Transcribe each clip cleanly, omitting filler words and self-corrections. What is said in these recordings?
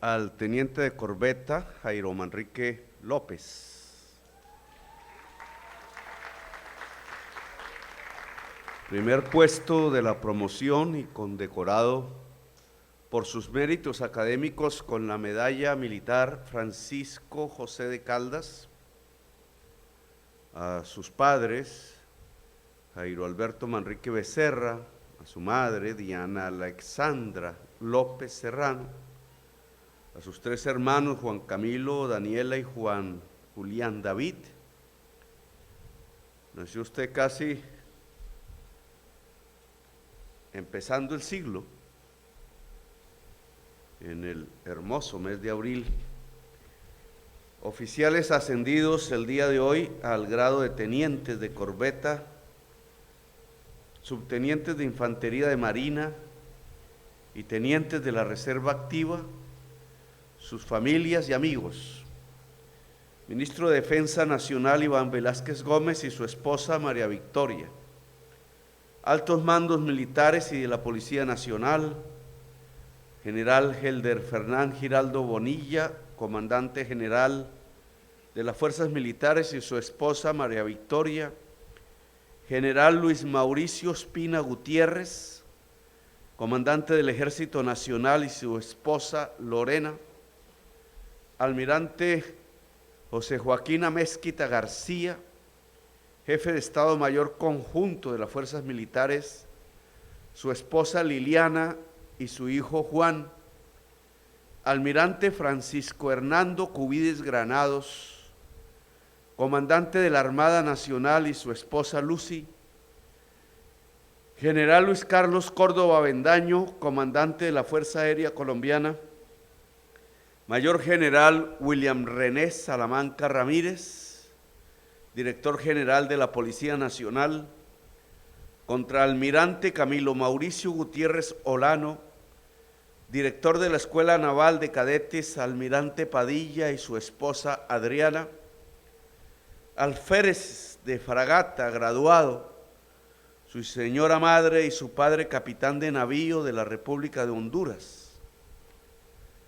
al teniente de corbeta Jairo Manrique López. Primer puesto de la promoción y condecorado por sus méritos académicos con la medalla militar Francisco José de Caldas. A sus padres, Jairo Alberto Manrique Becerra, a su madre, Diana Alexandra López Serrano, a sus tres hermanos, Juan Camilo, Daniela y Juan Julián David. Nació usted casi empezando el siglo, en el hermoso mes de abril. Oficiales ascendidos el día de hoy al grado de tenientes de corbeta, subtenientes de infantería de marina y tenientes de la reserva activa, sus familias y amigos. Ministro de Defensa Nacional Iván Velázquez Gómez y su esposa María Victoria. Altos mandos militares y de la Policía Nacional, General Helder Fernán Giraldo Bonilla, comandante general de las Fuerzas Militares y su esposa María Victoria, General Luis Mauricio Espina Gutiérrez, comandante del Ejército Nacional y su esposa Lorena, Almirante José Joaquín Amezquita García, jefe de Estado Mayor Conjunto de las Fuerzas Militares, su esposa Liliana y su hijo Juan, Almirante Francisco Hernando Cubides Granados, comandante de la Armada Nacional y su esposa Lucy, General Luis Carlos Córdoba Avendaño, comandante de la Fuerza Aérea Colombiana, Mayor General William René Salamanca Ramírez, Director General de la Policía Nacional, Contraalmirante Camilo Mauricio Gutiérrez Olano, Director de la Escuela Naval de Cadetes Almirante Padilla y su esposa Adriana, Alférez de Fragata graduado, su señora madre y su padre capitán de navío de la República de Honduras,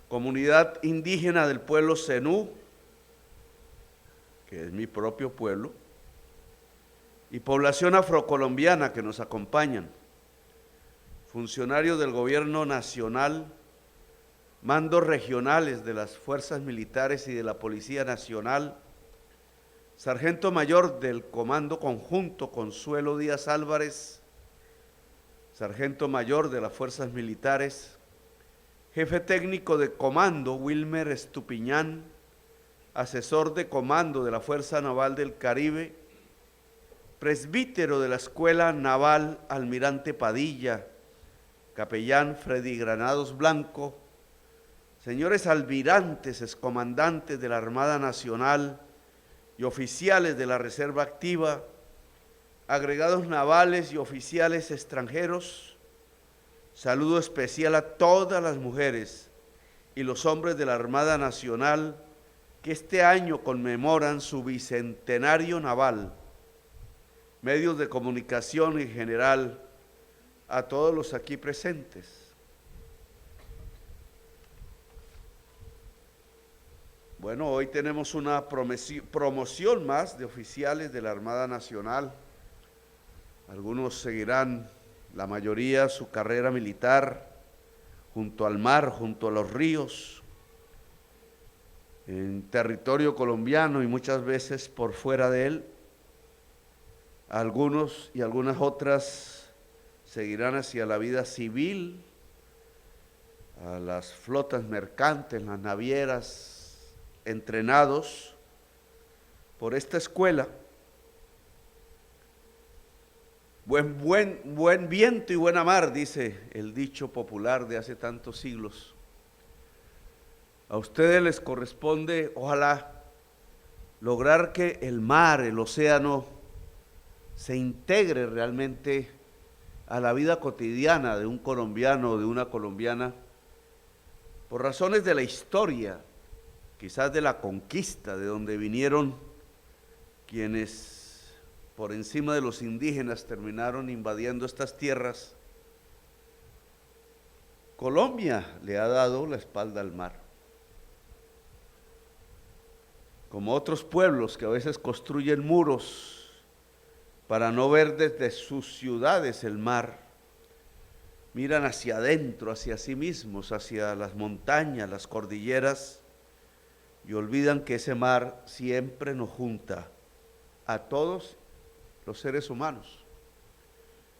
comunidad indígena del pueblo Zenú, que es mi propio pueblo, y población afrocolombiana que nos acompañan, funcionarios del gobierno nacional, mandos regionales de las fuerzas militares y de la Policía Nacional, sargento mayor del Comando Conjunto Consuelo Díaz Álvarez, sargento mayor de las fuerzas militares, jefe técnico de comando Wilmer Estupiñán, asesor de comando de la Fuerza Naval del Caribe, presbítero de la Escuela Naval Almirante Padilla, capellán Freddy Granados Blanco, señores almirantes, excomandantes de la Armada Nacional y oficiales de la Reserva Activa, agregados navales y oficiales extranjeros, saludo especial a todas las mujeres y los hombres de la Armada Nacional que este año conmemoran su bicentenario naval, medios de comunicación en general, a todos los aquí presentes. Bueno, hoy tenemos una promoción más de oficiales de la Armada Nacional. Algunos seguirán, la mayoría, su carrera militar junto al mar, junto a los ríos, en territorio colombiano y muchas veces por fuera de él. Algunos y algunas otras seguirán hacia la vida civil, a las flotas mercantes, las navieras, entrenados por esta escuela. Buen viento y buena mar, dice el dicho popular de hace tantos siglos. A ustedes les corresponde, ojalá, lograr que el mar, el océano, se integre realmente a la vida cotidiana de un colombiano o de una colombiana, por razones de la historia, quizás de la conquista, de donde vinieron quienes por encima de los indígenas terminaron invadiendo estas tierras. Colombia le ha dado la espalda al mar. como otros pueblos que a veces construyen muros para no ver desde sus ciudades el mar, miran hacia adentro, hacia sí mismos, hacia las montañas, las cordilleras, y olvidan que ese mar siempre nos junta a todos los seres humanos,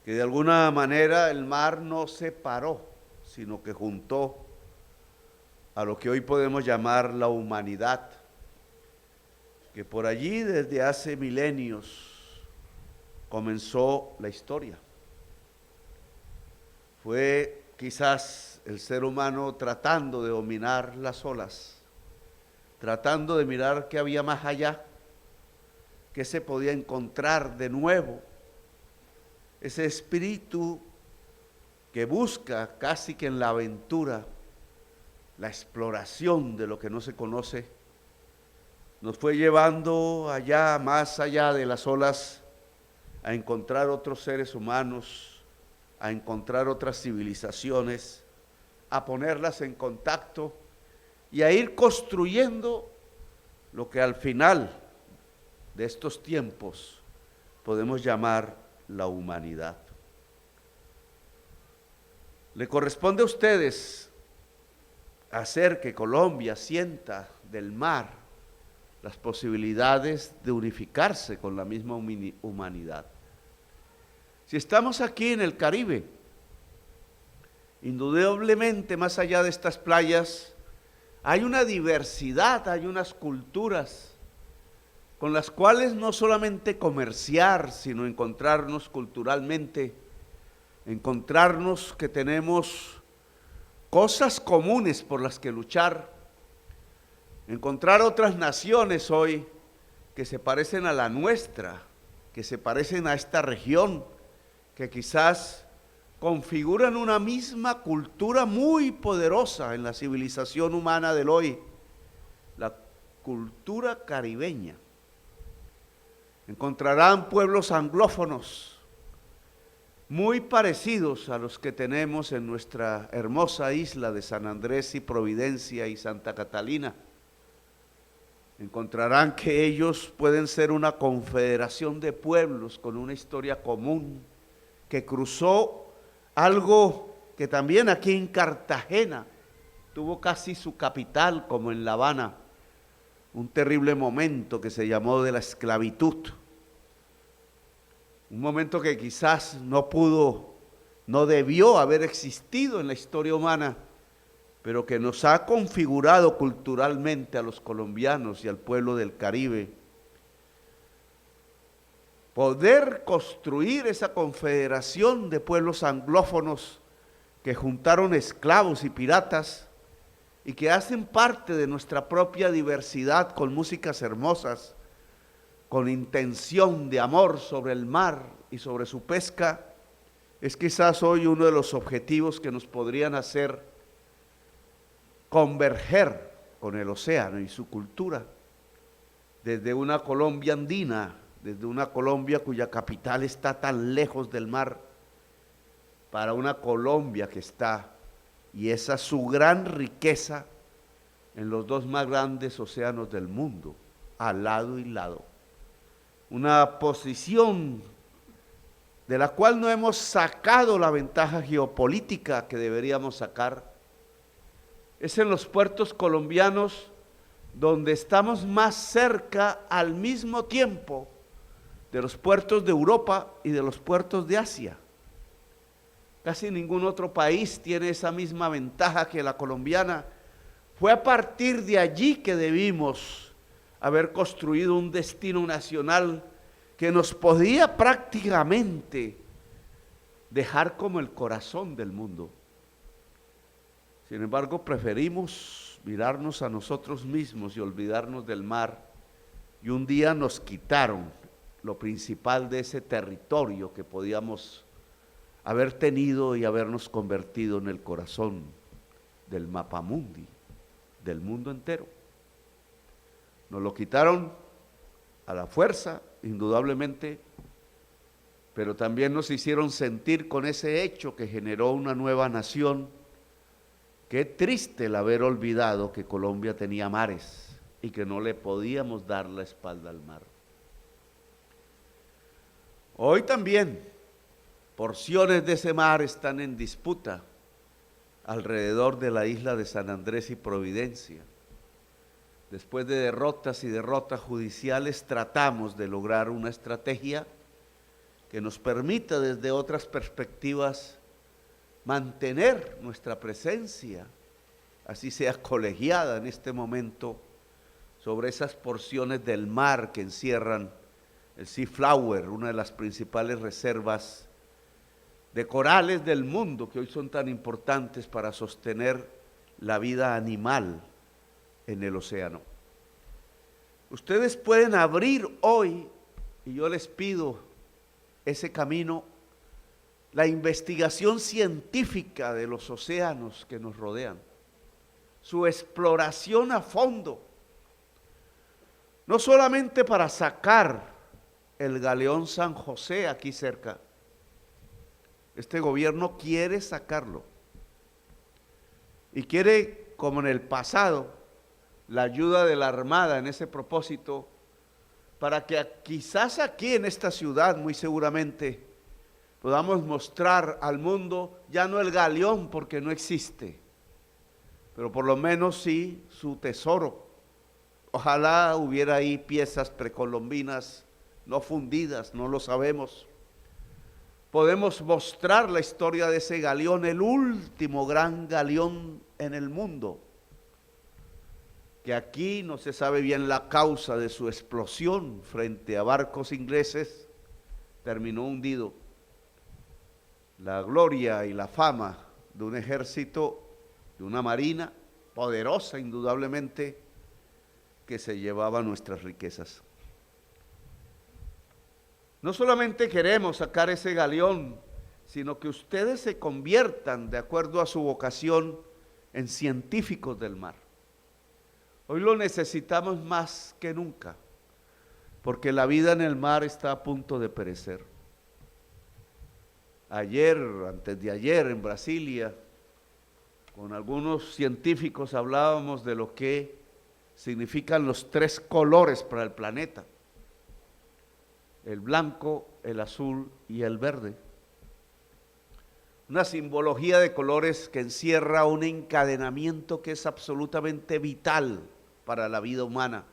que de alguna manera el mar no separó, sino que juntó a lo que hoy podemos llamar la humanidad, que por allí desde hace milenios comenzó la historia. Fue quizás el ser humano tratando de dominar las olas, tratando de mirar qué había más allá, qué se podía encontrar de nuevo, ese espíritu que busca casi que en la aventura, la exploración de lo que no se conoce, nos fue llevando allá, más allá de las olas, a encontrar otros seres humanos, a encontrar otras civilizaciones, a ponerlas en contacto y a ir construyendo lo que al final de estos tiempos podemos llamar la humanidad. Le corresponde a ustedes hacer que Colombia sienta del mar las posibilidades de unificarse con la misma humanidad. Si estamos aquí en el Caribe, indudablemente más allá de estas playas, hay una diversidad, hay unas culturas con las cuales no solamente comerciar, sino encontrarnos culturalmente, encontrarnos que tenemos cosas comunes por las que luchar, encontrar otras naciones hoy que se parecen a la nuestra, que se parecen a esta región, que quizás configuran una misma cultura muy poderosa en la civilización humana del hoy, la cultura caribeña. Encontrarán pueblos anglófonos muy parecidos a los que tenemos en nuestra hermosa isla de San Andrés y Providencia y Santa Catalina. Encontrarán que ellos pueden ser una confederación de pueblos con una historia común, que cruzó algo que también aquí en Cartagena tuvo casi su capital, como en La Habana, un terrible momento que se llamó de la esclavitud, un momento que quizás no debió haber existido en la historia humana, pero que nos ha configurado culturalmente a los colombianos y al pueblo del Caribe. Poder construir esa confederación de pueblos anglófonos que juntaron esclavos y piratas y que hacen parte de nuestra propia diversidad con músicas hermosas, con intención de amor sobre el mar y sobre su pesca, es quizás hoy uno de los objetivos que nos podrían hacer converger con el océano y su cultura, desde una Colombia andina, desde una Colombia cuya capital está tan lejos del mar, para una Colombia que está, y esa su gran riqueza, en los dos más grandes océanos del mundo, al lado y lado. Una posición de la cual no hemos sacado la ventaja geopolítica que deberíamos sacar. Es en los puertos colombianos donde estamos más cerca al mismo tiempo de los puertos de Europa y de los puertos de Asia. Casi ningún otro país tiene esa misma ventaja que la colombiana. Fue a partir de allí que debimos haber construido un destino nacional que nos podía prácticamente dejar como el corazón del mundo. Sin embargo, preferimos mirarnos a nosotros mismos y olvidarnos del mar, y un día nos quitaron lo principal de ese territorio que podíamos haber tenido y habernos convertido en el corazón del mapamundi, del mundo entero. Nos lo quitaron a la fuerza, indudablemente, pero también nos hicieron sentir con ese hecho que generó una nueva nación. Qué triste el haber olvidado que Colombia tenía mares, y que no le podíamos dar la espalda al mar. Hoy también porciones de ese mar están en disputa alrededor de la isla de San Andrés y Providencia. Después de derrotas y derrotas judiciales, tratamos de lograr una estrategia que nos permita desde otras perspectivas mantener nuestra presencia, así sea colegiada en este momento, sobre esas porciones del mar que encierran el Sea Flower, una de las principales reservas de corales del mundo que hoy son tan importantes para sostener la vida animal en el océano. Ustedes pueden abrir hoy, y yo les pido ese camino, la investigación científica de los océanos que nos rodean, su exploración a fondo, no solamente para sacar el galeón San José aquí cerca. Este gobierno quiere sacarlo y quiere, como en el pasado, la ayuda de la Armada en ese propósito, para que quizás aquí en esta ciudad, muy seguramente, podamos mostrar al mundo ya no el galeón porque no existe, pero por lo menos sí su tesoro. Ojalá hubiera ahí piezas precolombinas no fundidas, no lo sabemos. Podemos mostrar la historia de ese galeón, el último gran galeón en el mundo, que aquí no se sabe bien la causa de su explosión frente a barcos ingleses, terminó hundido. La gloria y la fama de un ejército, de una marina poderosa indudablemente, que se llevaba nuestras riquezas. No solamente queremos sacar ese galeón, sino que ustedes se conviertan, de acuerdo a su vocación, en científicos del mar. Hoy lo necesitamos más que nunca, porque la vida en el mar está a punto de perecer. Ayer, antes de ayer, en Brasilia, con algunos científicos hablábamos de lo que significan los 3 colores para el planeta: el blanco, el azul y el verde. Una simbología de colores que encierra un encadenamiento que es absolutamente vital para la vida humana.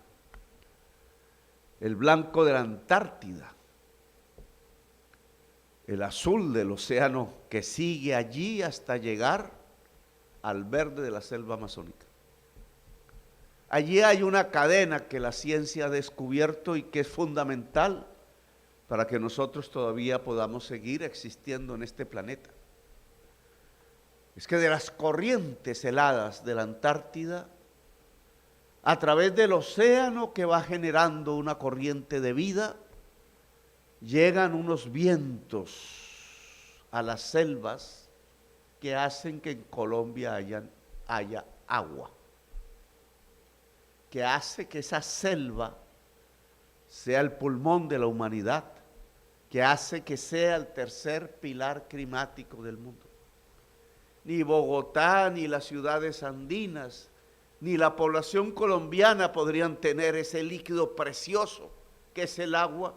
El blanco de la Antártida, el azul del océano que sigue allí hasta llegar al verde de la selva amazónica. Allí hay una cadena que la ciencia ha descubierto y que es fundamental para que nosotros todavía podamos seguir existiendo en este planeta. Es que de las corrientes heladas de la Antártida, a través del océano que va generando una corriente de vida, llegan unos vientos a las selvas que hacen que en Colombia haya agua, que hace que esa selva sea el pulmón de la humanidad, que hace que sea el tercer pilar climático del mundo. Ni Bogotá, ni las ciudades andinas, ni la población colombiana podrían tener ese líquido precioso que es el agua,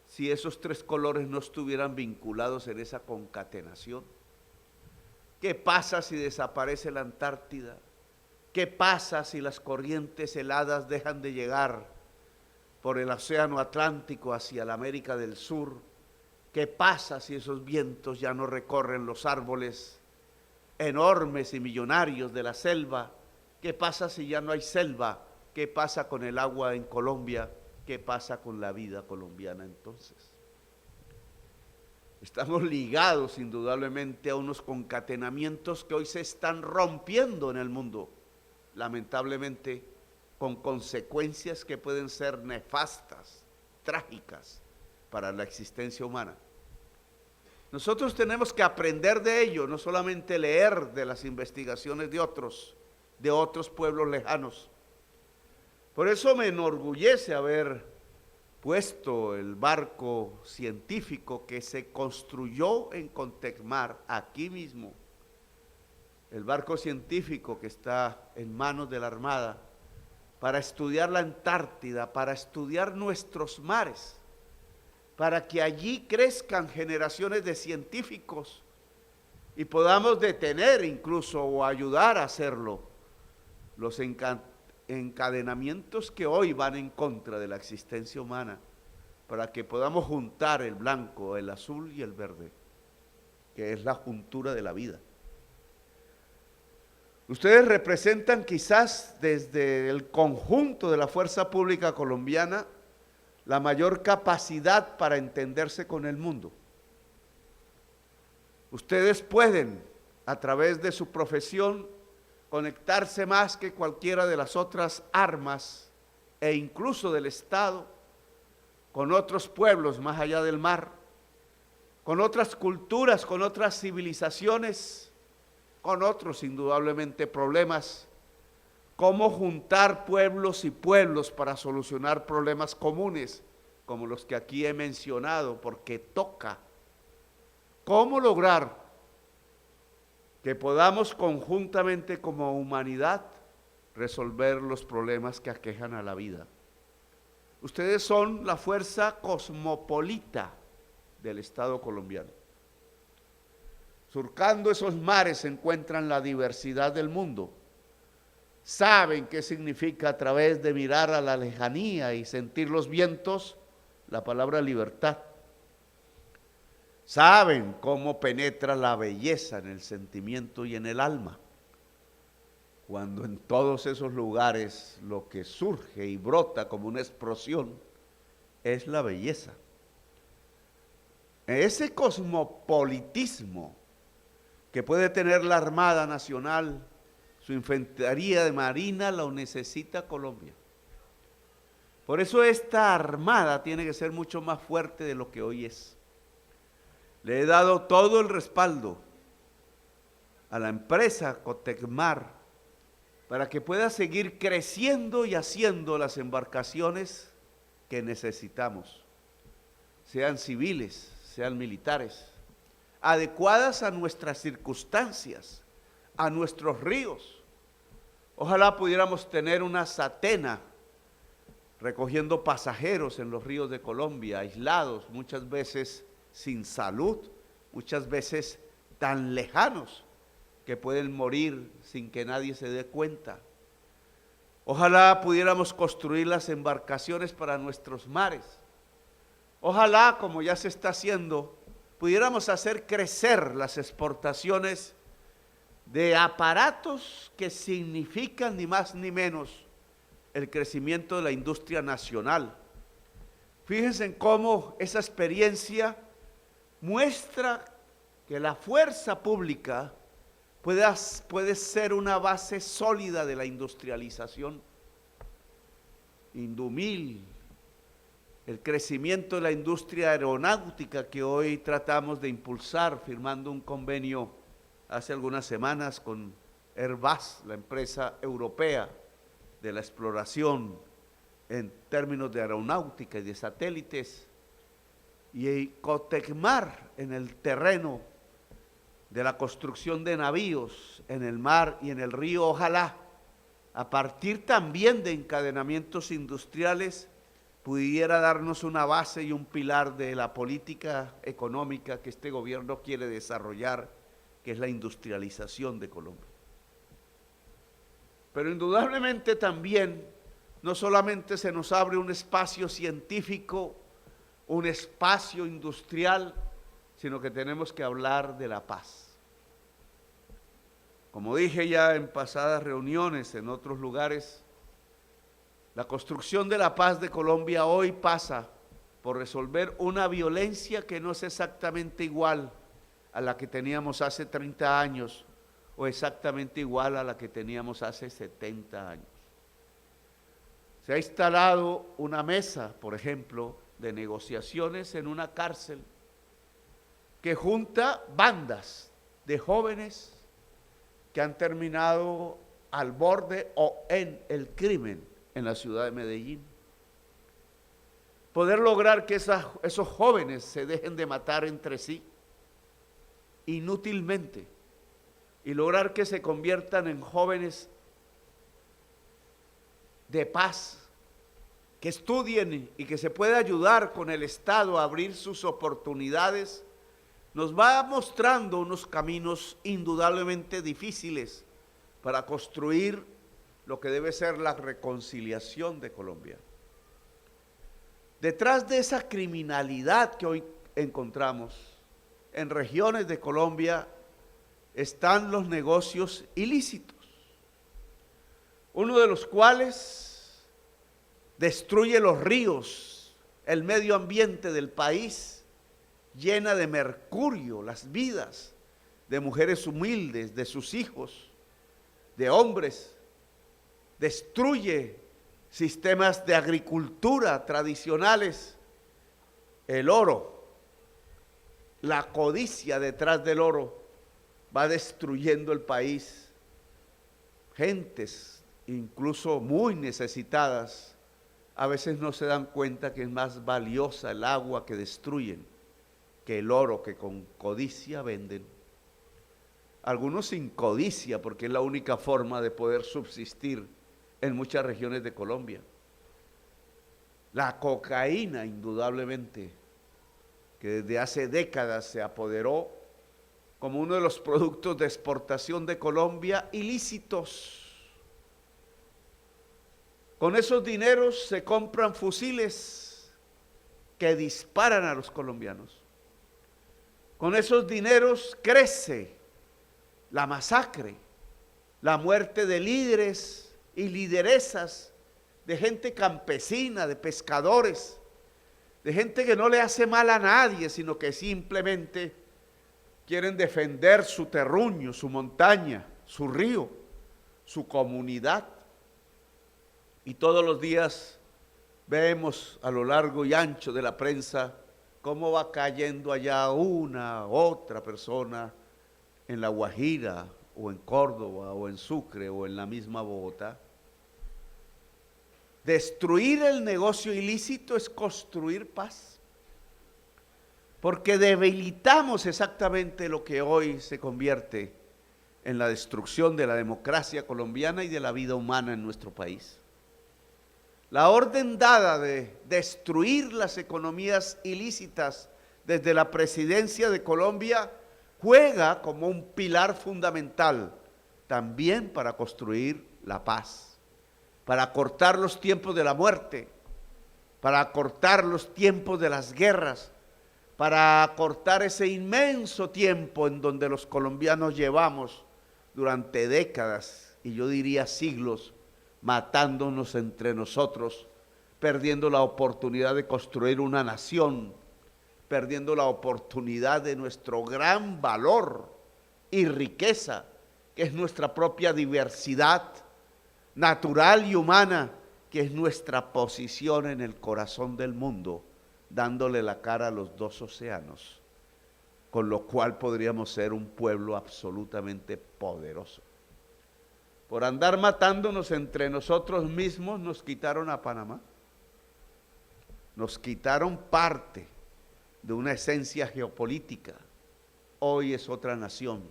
si esos 3 colores no estuvieran vinculados en esa concatenación. ¿Qué pasa si desaparece la Antártida? ¿Qué pasa si las corrientes heladas dejan de llegar por el océano Atlántico hacia la América del Sur? ¿Qué pasa si esos vientos ya no recorren los árboles enormes y millonarios de la selva? ¿Qué pasa si ya no hay selva? ¿Qué pasa con el agua en Colombia? ¿Qué pasa con la vida colombiana entonces? Estamos ligados indudablemente a unos concatenamientos que hoy se están rompiendo en el mundo, lamentablemente, con consecuencias que pueden ser nefastas, trágicas para la existencia humana. Nosotros tenemos que aprender de ello, no solamente leer de las investigaciones de otros pueblos lejanos. Por eso me enorgullece haber puesto el barco científico que se construyó en Contecmar, aquí mismo. El barco científico que está en manos de la Armada, para estudiar la Antártida, para estudiar nuestros mares, para que allí crezcan generaciones de científicos y podamos detener incluso o ayudar a hacerlo los encadenamientos que hoy van en contra de la existencia humana, para que podamos juntar el blanco, el azul y el verde, que es la juntura de la vida. Ustedes representan quizás desde el conjunto de la fuerza pública colombiana la mayor capacidad para entenderse con el mundo. Ustedes pueden, a través de su profesión, conectarse más que cualquiera de las otras armas e incluso del Estado con otros pueblos más allá del mar, con otras culturas, con otras civilizaciones, con otros indudablemente problemas, cómo juntar pueblos y pueblos para solucionar problemas comunes, como los que aquí he mencionado, porque toca. ¿Cómo lograr que podamos conjuntamente como humanidad resolver los problemas que aquejan a la vida? Ustedes son la fuerza cosmopolita del Estado colombiano. Surcando esos mares se encuentran la diversidad del mundo. Saben qué significa a través de mirar a la lejanía y sentir los vientos la palabra libertad. Saben cómo penetra la belleza en el sentimiento y en el alma, cuando en todos esos lugares lo que surge y brota como una explosión es la belleza. Ese cosmopolitismo que puede tener la Armada Nacional, su infantería de marina, lo necesita Colombia. Por eso esta Armada tiene que ser mucho más fuerte de lo que hoy es. Le he dado todo el respaldo a la empresa Cotecmar para que pueda seguir creciendo y haciendo las embarcaciones que necesitamos, sean civiles, sean militares, adecuadas a nuestras circunstancias, a nuestros ríos. Ojalá pudiéramos tener una Satena recogiendo pasajeros en los ríos de Colombia, aislados, muchas veces sin salud, muchas veces tan lejanos que pueden morir sin que nadie se dé cuenta. Ojalá pudiéramos construir las embarcaciones para nuestros mares. Ojalá, como ya se está haciendo, pudiéramos hacer crecer las exportaciones de aparatos que significan ni más ni menos el crecimiento de la industria nacional. Fíjense en cómo esa experiencia muestra que la fuerza pública puede ser una base sólida de la industrialización. Indumil, el crecimiento de la industria aeronáutica que hoy tratamos de impulsar, firmando un convenio hace algunas semanas con Airbus, la empresa europea de la exploración en términos de aeronáutica y de satélites, y Cotecmar en el terreno de la construcción de navíos en el mar y en el río. Ojalá, a partir también de encadenamientos industriales, pudiera darnos una base y un pilar de la política económica que este gobierno quiere desarrollar, que es la industrialización de Colombia. Pero indudablemente también, no solamente se nos abre un espacio científico, un espacio industrial, sino que tenemos que hablar de la paz. Como dije ya en pasadas reuniones en otros lugares, la construcción de la paz de Colombia hoy pasa por resolver una violencia que no es exactamente igual a la que teníamos hace 30 años o exactamente igual a la que teníamos hace 70 años. Se ha instalado una mesa, por ejemplo, de negociaciones en una cárcel que junta bandas de jóvenes que han terminado al borde o en el crimen en la ciudad de Medellín. Poder lograr que esos jóvenes se dejen de matar entre sí inútilmente y lograr que se conviertan en jóvenes de paz, que estudien y que se pueda ayudar con el Estado a abrir sus oportunidades, nos va mostrando unos caminos indudablemente difíciles para construir lo que debe ser la reconciliación de Colombia. Detrás de esa criminalidad que hoy encontramos en regiones de Colombia están los negocios ilícitos, uno de los cuales destruye los ríos, el medio ambiente del país, llena de mercurio las vidas de mujeres humildes, de sus hijos, de hombres, destruye sistemas de agricultura tradicionales, el oro, la codicia detrás del oro va destruyendo el país, gentes incluso muy necesitadas, a veces no se dan cuenta que es más valiosa el agua que destruyen que el oro que con codicia venden. Algunos sin codicia, porque es la única forma de poder subsistir en muchas regiones de Colombia. La cocaína, indudablemente, que desde hace décadas se apoderó como uno de los productos de exportación de Colombia ilícitos. Con esos dineros se compran fusiles que disparan a los colombianos. Con esos dineros crece la masacre, la muerte de líderes y lideresas, de gente campesina, de pescadores, de gente que no le hace mal a nadie, sino que simplemente quieren defender su terruño, su montaña, su río, su comunidad. Y todos los días vemos a lo largo y ancho de la prensa cómo va cayendo allá una, otra persona en La Guajira, o en Córdoba, o en Sucre, o en la misma Bogotá. Destruir el negocio ilícito es construir paz, porque debilitamos exactamente lo que hoy se convierte en la destrucción de la democracia colombiana y de la vida humana en nuestro país. La orden dada de destruir las economías ilícitas desde la presidencia de Colombia juega como un pilar fundamental también para construir la paz, para acortar los tiempos de la muerte, para acortar los tiempos de las guerras, para acortar ese inmenso tiempo en donde los colombianos llevamos durante décadas, y yo diría siglos, matándonos entre nosotros, perdiendo la oportunidad de construir una nación, perdiendo la oportunidad de nuestro gran valor y riqueza, que es nuestra propia diversidad natural y humana, que es nuestra posición en el corazón del mundo, dándole la cara a los dos océanos, con lo cual podríamos ser un pueblo absolutamente poderoso. Por andar matándonos entre nosotros mismos nos quitaron a Panamá, nos quitaron parte de una esencia geopolítica. Hoy es otra nación,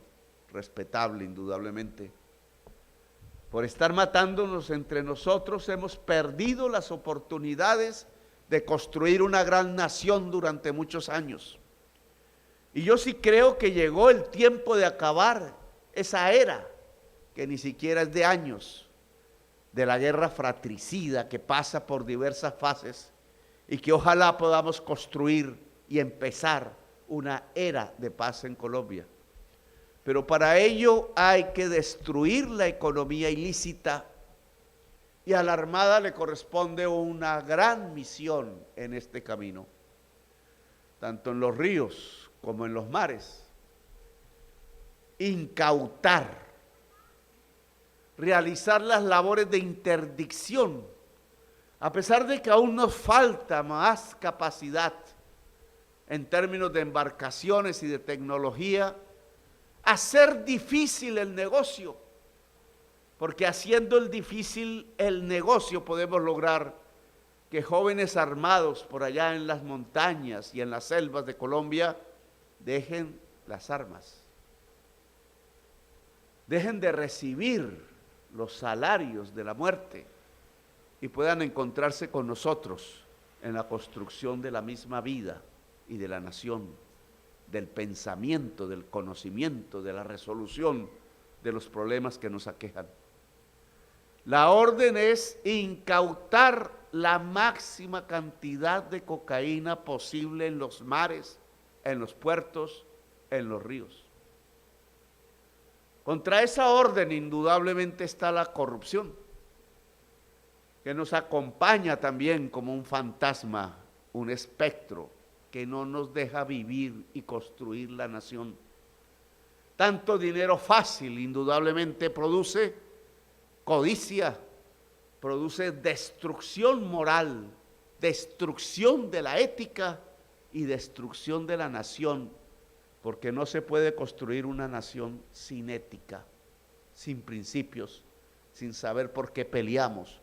respetable indudablemente. Por estar matándonos entre nosotros hemos perdido las oportunidades de construir una gran nación durante muchos años. Y yo sí creo que llegó el tiempo de acabar esa era, que ni siquiera es de años, de la guerra fratricida que pasa por diversas fases y que ojalá podamos construir y empezar una era de paz en Colombia. Pero para ello hay que destruir la economía ilícita, y a la Armada le corresponde una gran misión en este camino, tanto en los ríos como en los mares: incautar, realizar las labores de interdicción, a pesar de que aún nos falta más capacidad en términos de embarcaciones y de tecnología, hacer difícil el negocio, porque haciendo el difícil el negocio podemos lograr que jóvenes armados por allá en las montañas y en las selvas de Colombia dejen las armas, dejen de recibir los salarios de la muerte y puedan encontrarse con nosotros en la construcción de la misma vida y de la nación, del pensamiento, del conocimiento, de la resolución de los problemas que nos aquejan. La orden es incautar la máxima cantidad de cocaína posible en los mares, en los puertos, en los ríos. Contra esa orden indudablemente está la corrupción, que nos acompaña también como un fantasma, un espectro, que no nos deja vivir y construir la nación. Tanto dinero fácil indudablemente produce codicia, produce destrucción moral, destrucción de la ética y destrucción de la nación, porque no se puede construir una nación sin ética, sin principios, sin saber por qué peleamos,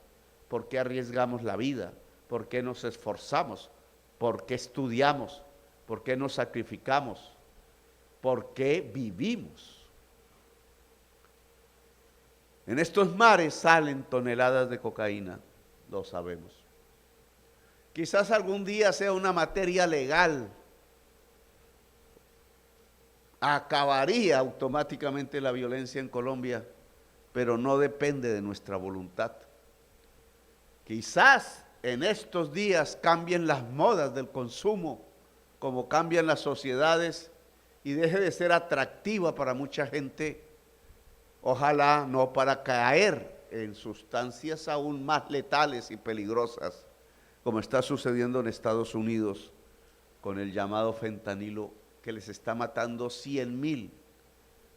por qué arriesgamos la vida, por qué nos esforzamos, por qué estudiamos, por qué nos sacrificamos, por qué vivimos. En estos mares salen toneladas de cocaína, lo sabemos. Quizás algún día sea una materia legal, acabaría automáticamente la violencia en Colombia, pero no depende de nuestra voluntad. Quizás en estos días cambien las modas del consumo, como cambian las sociedades, y deje de ser atractiva para mucha gente, ojalá no para caer en sustancias aún más letales y peligrosas, como está sucediendo en Estados Unidos con el llamado fentanilo, que les está matando 100,000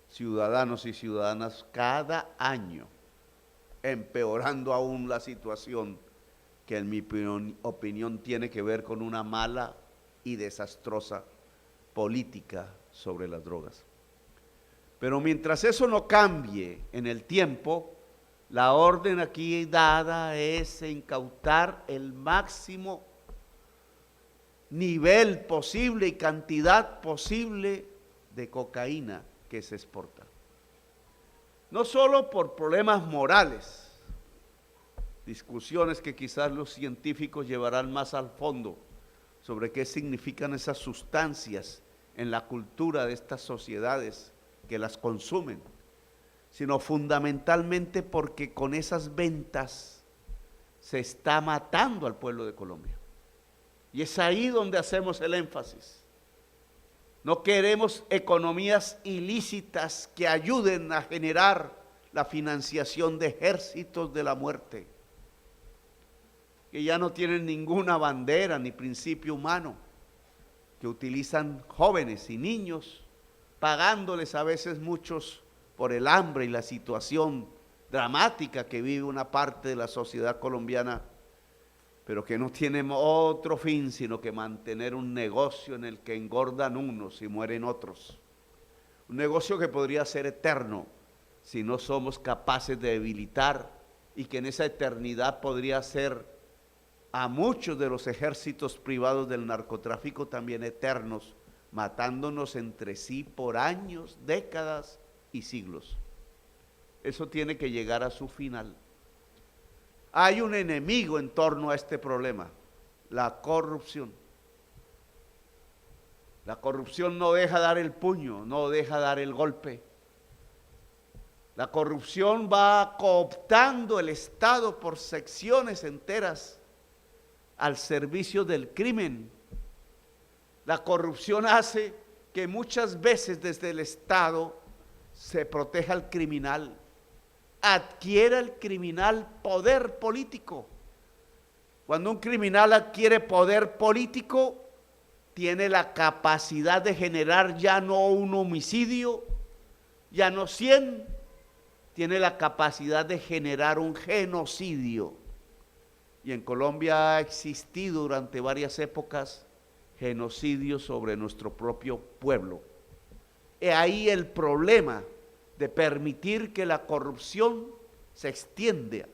ciudadanos y ciudadanas cada año, empeorando aún la situación que en mi opinión tiene que ver con una mala y desastrosa política sobre las drogas. Pero mientras eso no cambie en el tiempo, la orden aquí dada es incautar el máximo nivel posible y cantidad posible de cocaína que se exporta. No solo por problemas morales, discusiones que quizás los científicos llevarán más al fondo sobre qué significan esas sustancias en la cultura de estas sociedades que las consumen, sino fundamentalmente porque con esas ventas se está matando al pueblo de Colombia. Y es ahí donde hacemos el énfasis. No queremos economías ilícitas que ayuden a generar la financiación de ejércitos de la muerte, que ya no tienen ninguna bandera ni principio humano, que utilizan jóvenes y niños, pagándoles a veces muchos por el hambre y la situación dramática que vive una parte de la sociedad colombiana, pero que no tienen otro fin sino que mantener un negocio en el que engordan unos y mueren otros. Un negocio que podría ser eterno si no somos capaces de debilitar, y que en esa eternidad podría ser a muchos de los ejércitos privados del narcotráfico también eternos, matándonos entre sí por años, décadas y siglos. Eso tiene que llegar a su final. Hay un enemigo en torno a este problema, la corrupción. La corrupción no deja dar el puño, no deja dar el golpe. La corrupción va cooptando el Estado por secciones enteras al servicio del crimen. La corrupción hace que muchas veces desde el Estado se proteja al criminal, adquiera el criminal poder político. Cuando un criminal adquiere poder político, tiene la capacidad de generar ya no un homicidio, ya no 100, tiene la capacidad de generar un genocidio. Y en Colombia ha existido durante varias épocas genocidio sobre nuestro propio pueblo. He ahí el problema de permitir que la corrupción se extienda,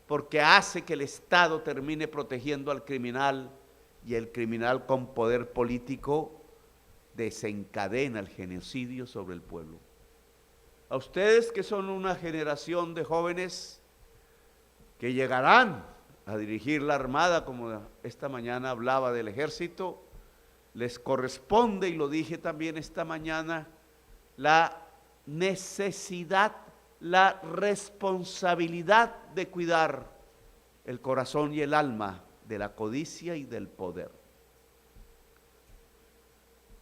porque hace que el Estado termine protegiendo al criminal, y el criminal con poder político desencadena el genocidio sobre el pueblo. A ustedes, que son una generación de jóvenes que llegarán a dirigir la Armada, como esta mañana hablaba del Ejército, les corresponde, y lo dije también esta mañana, la necesidad, la responsabilidad de cuidar el corazón y el alma de la codicia y del poder.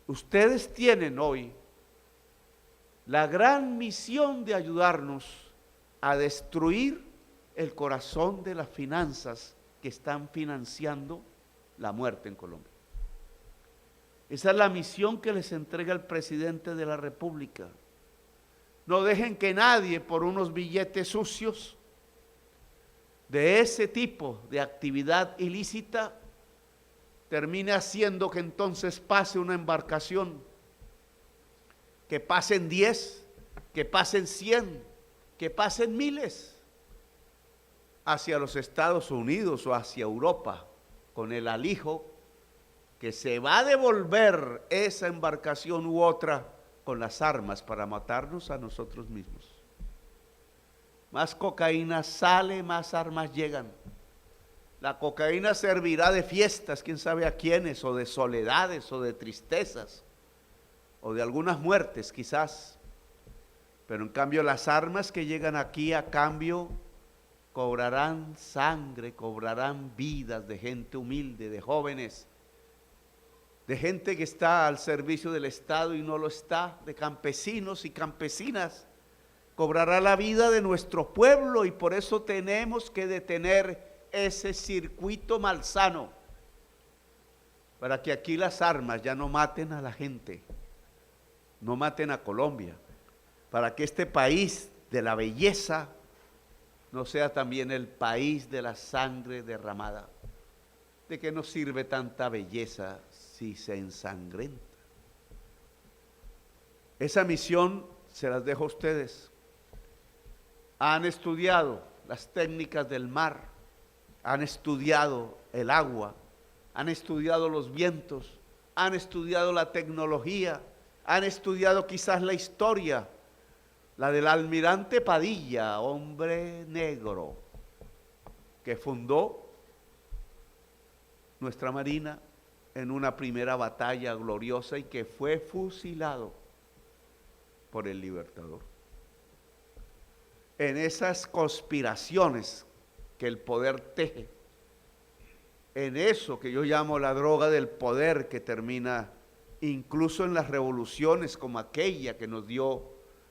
Ustedes tienen hoy la gran misión de ayudarnos a destruir el corazón de las finanzas que están financiando la muerte en Colombia. Esa es la misión que les entrega el presidente de la República. No dejen que nadie, por unos billetes sucios de ese tipo de actividad ilícita, termine haciendo que entonces pase una embarcación, que pasen 10, que pasen 100, que pasen miles hacia los Estados Unidos o hacia Europa, con el alijo que se va a devolver esa embarcación u otra con las armas para matarnos a nosotros mismos. Más cocaína sale, más armas llegan. La cocaína servirá de fiestas, quién sabe a quiénes, o de soledades, o de tristezas, o de algunas muertes quizás. Pero en cambio las armas que llegan aquí a cambio cobrarán sangre, cobrarán vidas de gente humilde, de jóvenes, de gente que está al servicio del Estado y no lo está, de campesinos y campesinas. Cobrará la vida de nuestro pueblo, y por eso tenemos que detener ese circuito malsano, para que aquí las armas ya no maten a la gente, no maten a Colombia, para que este país de la belleza no sea también el país de la sangre derramada. ¿De qué nos sirve tanta belleza si se ensangrenta? Esa misión se las dejo a ustedes. Han estudiado las técnicas del mar, han estudiado el agua, han estudiado los vientos, han estudiado la tecnología, han estudiado quizás la historia, la del almirante Padilla, hombre negro, que fundó nuestra Marina en una primera batalla gloriosa y que fue fusilado por el Libertador. En esas conspiraciones que el poder teje, en eso que yo llamo la droga del poder, que termina incluso en las revoluciones como aquella que nos dio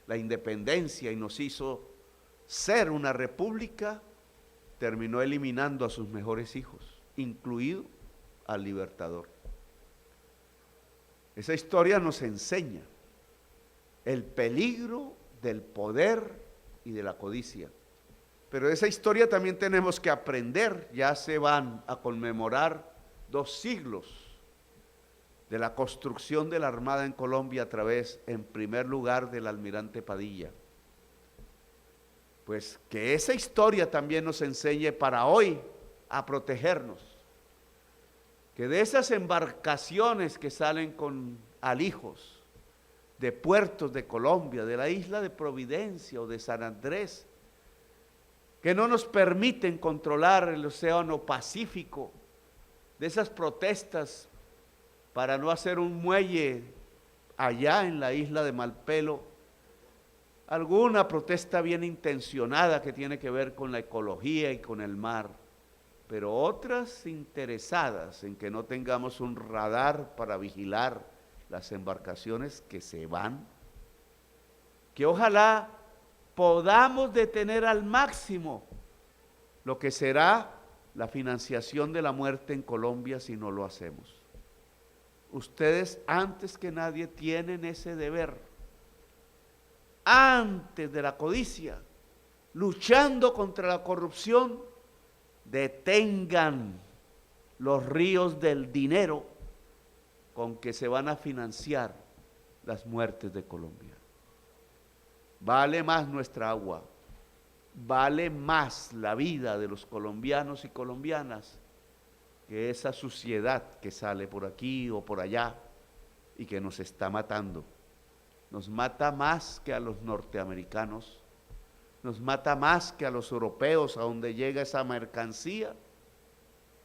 la independencia y nos hizo ser una república, terminó eliminando a sus mejores hijos, incluido al Libertador. Esa historia nos enseña el peligro del poder y de la codicia. Pero de esa historia también tenemos que aprender. Ya se van a conmemorar 2 siglos de la construcción de la Armada en Colombia a través, en primer lugar, del almirante Padilla. Pues que esa historia también nos enseñe para hoy a protegernos. Que de esas embarcaciones que salen con alijos de puertos de Colombia, de la isla de Providencia o de San Andrés, que no nos permiten controlar el océano Pacífico, de esas protestas para no hacer un muelle allá en la isla de Malpelo, alguna protesta bien intencionada que tiene que ver con la ecología y con el mar, pero otras interesadas en que no tengamos un radar para vigilar las embarcaciones que se van, que ojalá podamos detener al máximo lo que será la financiación de la muerte en Colombia si no lo hacemos. Ustedes antes que nadie tienen ese deber, antes de la codicia, luchando contra la corrupción, detengan los ríos del dinero con que se van a financiar las muertes de Colombia. Vale más nuestra agua, vale más la vida de los colombianos y colombianas que esa suciedad que sale por aquí o por allá y que nos está matando. Nos mata más que a los norteamericanos, nos mata más que a los europeos, a donde llega esa mercancía,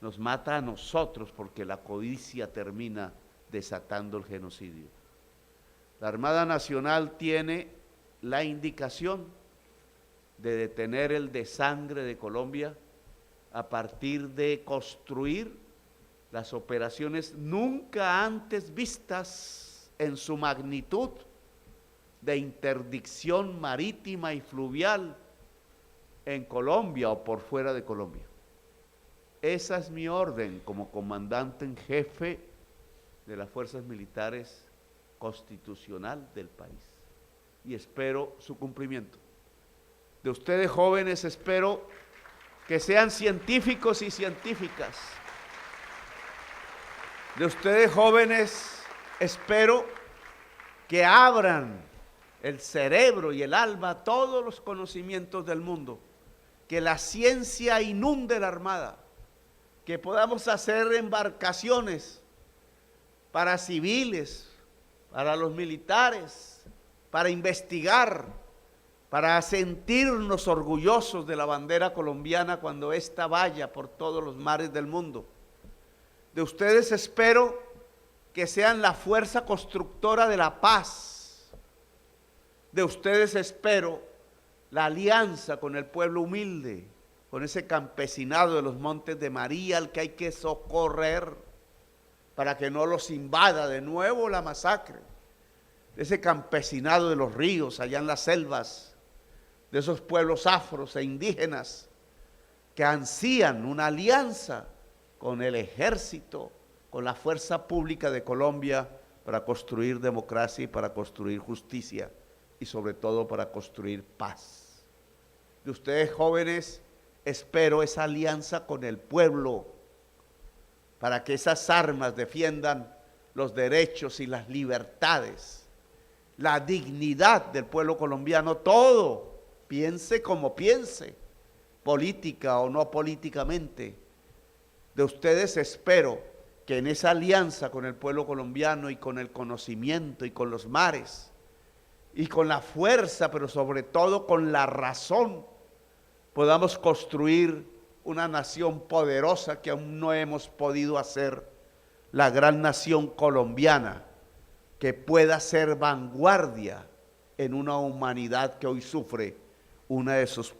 nos mata a nosotros porque la codicia termina desatando el genocidio. La Armada Nacional tiene la indicación de detener el desangre de Colombia a partir de construir las operaciones nunca antes vistas en su magnitud de interdicción marítima y fluvial en Colombia o por fuera de Colombia. Esa es mi orden como comandante en jefe de las fuerzas militares constitucional del país y espero su cumplimiento. De ustedes jóvenes espero que sean científicos y científicas. De ustedes jóvenes espero que abran el cerebro y el alma a todos los conocimientos del mundo, que la ciencia inunde la Armada, que podamos hacer embarcaciones para civiles, para los militares, para investigar, para sentirnos orgullosos de la bandera colombiana cuando ésta vaya por todos los mares del mundo. De ustedes espero que sean la fuerza constructora de la paz. De ustedes espero la alianza con el pueblo humilde, con ese campesinado de los Montes de María al que hay que socorrer para que no los invada de nuevo la masacre. De ese campesinado de los ríos allá en las selvas, de esos pueblos afros e indígenas que ansían una alianza con el ejército, con la fuerza pública de Colombia para construir democracia y para construir justicia y sobre todo para construir paz. De ustedes jóvenes espero esa alianza con el pueblo para que esas armas defiendan los derechos y las libertades, la dignidad del pueblo colombiano, todo, piense como piense, política o no políticamente. De ustedes espero que en esa alianza con el pueblo colombiano y con el conocimiento y con los mares y con la fuerza, pero sobre todo con la razón, podamos construir una nación poderosa que aún no hemos podido hacer, la gran nación colombiana, que pueda ser vanguardia en una humanidad que hoy sufre una de sus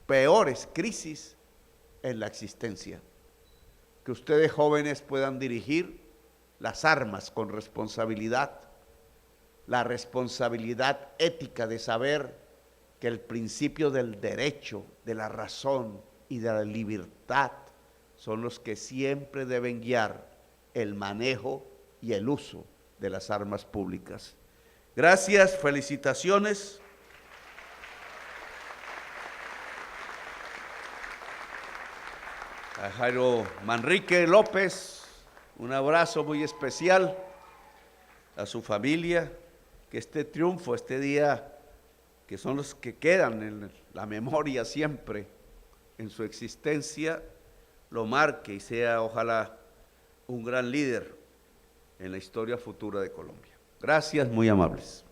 peores crisis en la existencia. Que ustedes jóvenes puedan dirigir las armas con responsabilidad, la responsabilidad ética de saber que el principio del derecho, de la razón y de la libertad son los que siempre deben guiar el manejo y el uso de las armas públicas. Gracias, felicitaciones. A Jairo Manrique López, un abrazo muy especial a su familia, que este triunfo, este día, que son los que quedan en la memoria siempre, en su existencia, lo marque y sea, ojalá, un gran líder en la historia futura de Colombia. Gracias, muy amables.